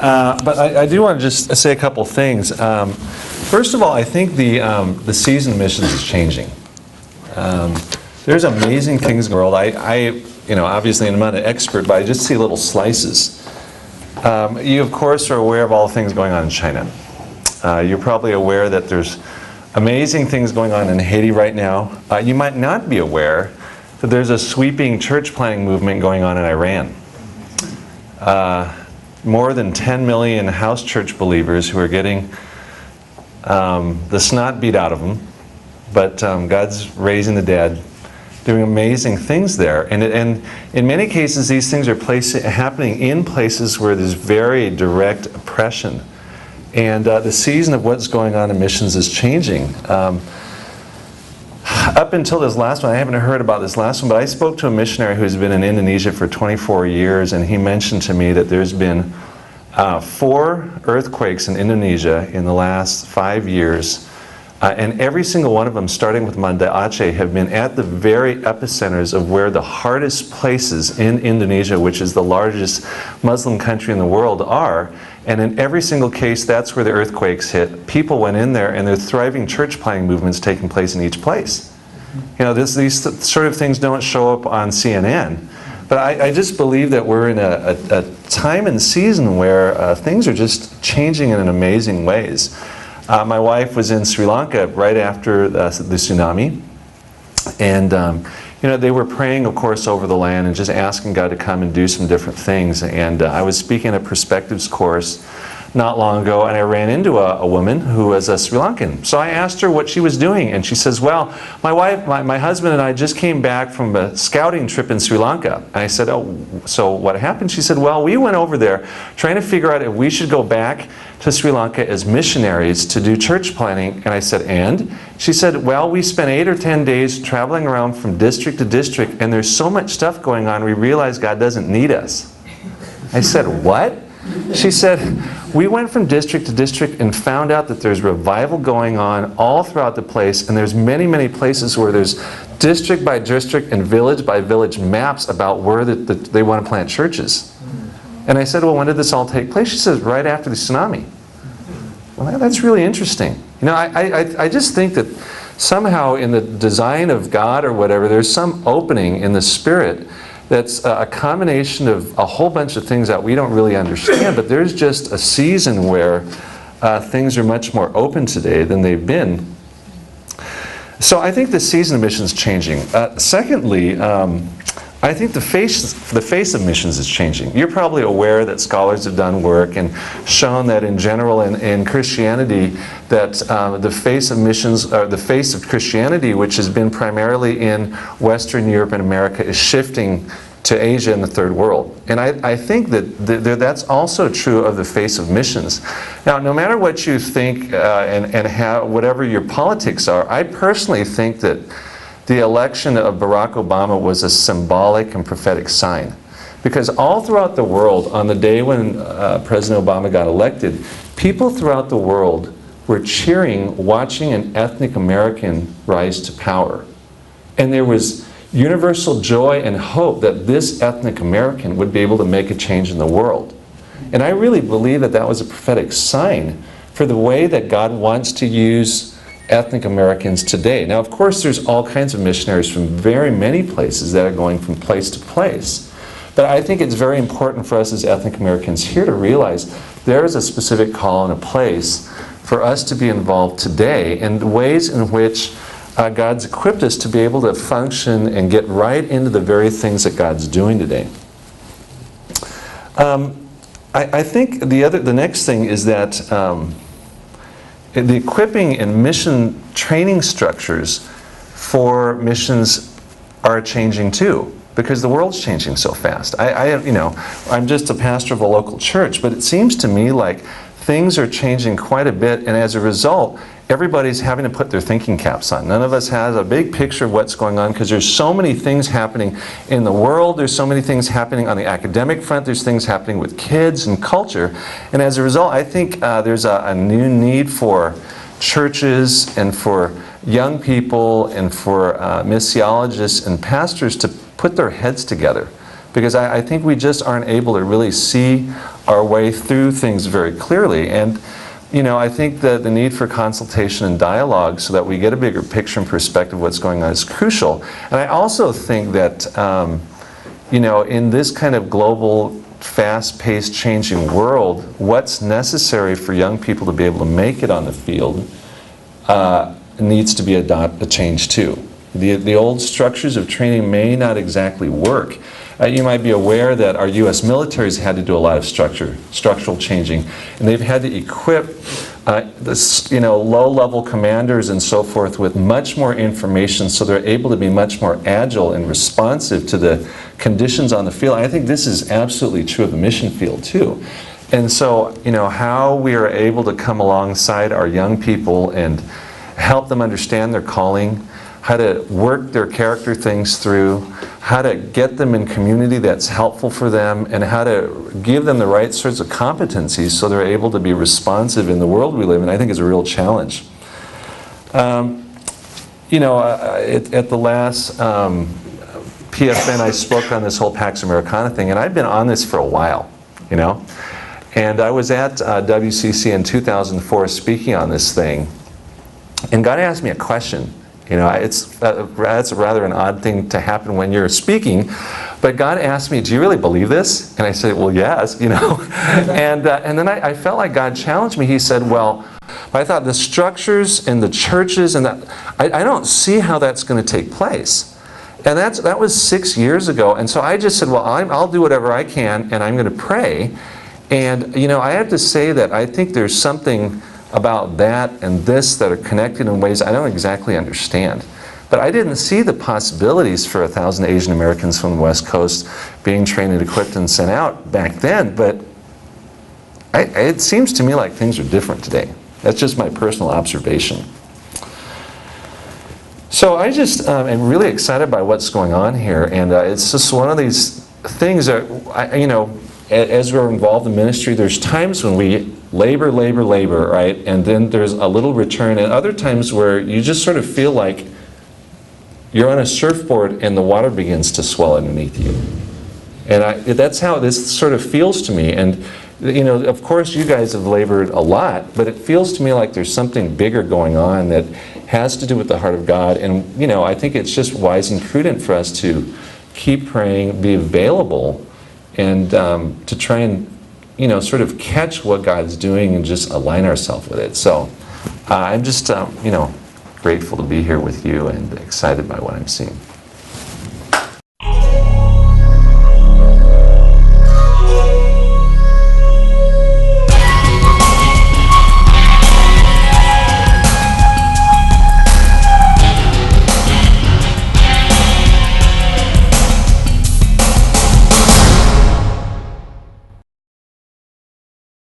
But I do want to just say a couple things. First of all, I think the season missions is changing. There's amazing things in the world. Obviously I'm not an expert, but I just see little slices. You, of course, are aware of all the things going on in China. You're probably aware that there's amazing things going on in Haiti right now. You might not be aware that there's a sweeping church planting movement going on in Iran. More than 10 million house church believers who are getting the snot beat out of them, but God's raising the dead, doing amazing things there. And in many cases, these things are happening in places where there's very direct oppression. And the season of what's going on in missions is changing. Up until this last one, I haven't heard about this last one, but I spoke to a missionary who's been in Indonesia for 24 years, and he mentioned to me that there's been 4 earthquakes in Indonesia in the last 5 years. And every single one of them, starting with Banda Aceh, have been at the very epicenters of where the hardest places in Indonesia, which is the largest Muslim country in the world, are. And in every single case, that's where the earthquakes hit. People went in there, and there are thriving church planting movements taking place in each place. You know, these sort of things don't show up on CNN. But I just believe that we're in a time and season where things are just changing in amazing ways. My wife was in Sri Lanka right after the tsunami, and they were praying, of course, over the land and just asking God to come and do some different things. And I was speaking at a perspectives course not long ago, and I ran into a woman who was a Sri Lankan. So I asked her what she was doing, and she says, well, my husband and I just came back from a scouting trip in Sri Lanka. And I said, oh, so what happened? She said, well, we went over there trying to figure out if we should go back to Sri Lanka as missionaries to do church planting. And I said, and? She said, well, we spent 8 or 10 days traveling around from district to district, and there's so much stuff going on, we realized God doesn't need us. I said, what? She said, we went from district to district and found out that there's revival going on all throughout the place, and there's many, many places where there's district by district and village by village maps about where they want to plant churches. And I said, well, when did this all take place? She says, right after the tsunami. Well, that's really interesting. You know, I just think that somehow in the design of God or whatever, there's some opening in the Spirit that's a combination of a whole bunch of things that we don't really understand, but there's just a season where things are much more open today than they've been. So I think the season of missions is changing. Secondly, I think the face of missions is changing. You're probably aware that scholars have done work and shown that in general in Christianity that the face of missions, or the face of Christianity, which has been primarily in Western Europe and America, is shifting to Asia and the Third World. And I think that that's also true of the face of missions. Now, no matter what you think and how, whatever your politics are, I personally think that the election of Barack Obama was a symbolic and prophetic sign. Because all throughout the world, on the day when President Obama got elected, people throughout the world were cheering, watching an ethnic American rise to power. And there was universal joy and hope that this ethnic American would be able to make a change in the world. And I really believe that that was a prophetic sign for the way that God wants to use ethnic Americans today. Now, of course, there's all kinds of missionaries from very many places that are going from place to place. But I think it's very important for us as ethnic Americans here to realize there is a specific call and a place for us to be involved today in the ways in which God's equipped us to be able to function and get right into the very things that God's doing today. I think the next thing is that the equipping and mission training structures for missions are changing too, because the world's changing so fast. I'm just a pastor of a local church, but it seems to me like things are changing quite a bit, and as a result, everybody's having to put their thinking caps on. None of us has a big picture of what's going on, because there's so many things happening in the world, there's so many things happening on the academic front, there's things happening with kids and culture, and as a result, I think there's a new need for churches and for young people and for missiologists and pastors to put their heads together. Because I think we just aren't able to really see our way through things very clearly. And you know, I think that the need for consultation and dialogue so that we get a bigger picture and perspective of what's going on is crucial. And I also think that, you know, in this kind of global, fast-paced, changing world, what's necessary for young people to be able to make it on the field needs to be a change too. The old structures of training may not exactly work. You might be aware that our U.S. military's had to do a lot of structural changing, and they've had to equip low-level commanders and so forth with much more information, so they're able to be much more agile and responsive to the conditions on the field. I think this is absolutely true of the mission field too. And so, you know, how we are able to come alongside our young people and help them understand their calling, how to work their character things through, how to get them in community that's helpful for them, and how to give them the right sorts of competencies so they're able to be responsive in the world we live in, I think is a real challenge. You know, at the last PFN, I spoke on this whole Pax Americana thing, and I've been on this for a while, you know. And I was at WCC in 2004 speaking on this thing, and God asked me a question. You know, that's rather an odd thing to happen when you're speaking, but God asked me, do you really believe this? And I said, well, yes, you know. And then I felt like God challenged me. He said, well, I thought the structures and the churches and that, I don't see how that's going to take place. And that was 6 years ago. And so I just said, well, I'll do whatever I can, and I'm going to pray. And, you know, I have to say that I think there's something about that and this that are connected in ways I don't exactly understand. But I didn't see the possibilities for 1,000 Asian Americans from the West Coast being trained and equipped and sent out back then, but it seems to me like things are different today. That's just my personal observation. So I just am really excited by what's going on here, and it's just one of these things that, you know, as we're involved in ministry, there's times when we labor, right? And then there's a little return, and other times where you just sort of feel like you're on a surfboard and the water begins to swell underneath you. And that's how this sort of feels to me. And, you know, of course you guys have labored a lot, but it feels to me like there's something bigger going on that has to do with the heart of God. And, you know, I think it's just wise and prudent for us to keep praying, be available, and to try and, you know, sort of catch what God's doing and just align ourselves with it. So I'm just, you know, grateful to be here with you and excited by what I'm seeing.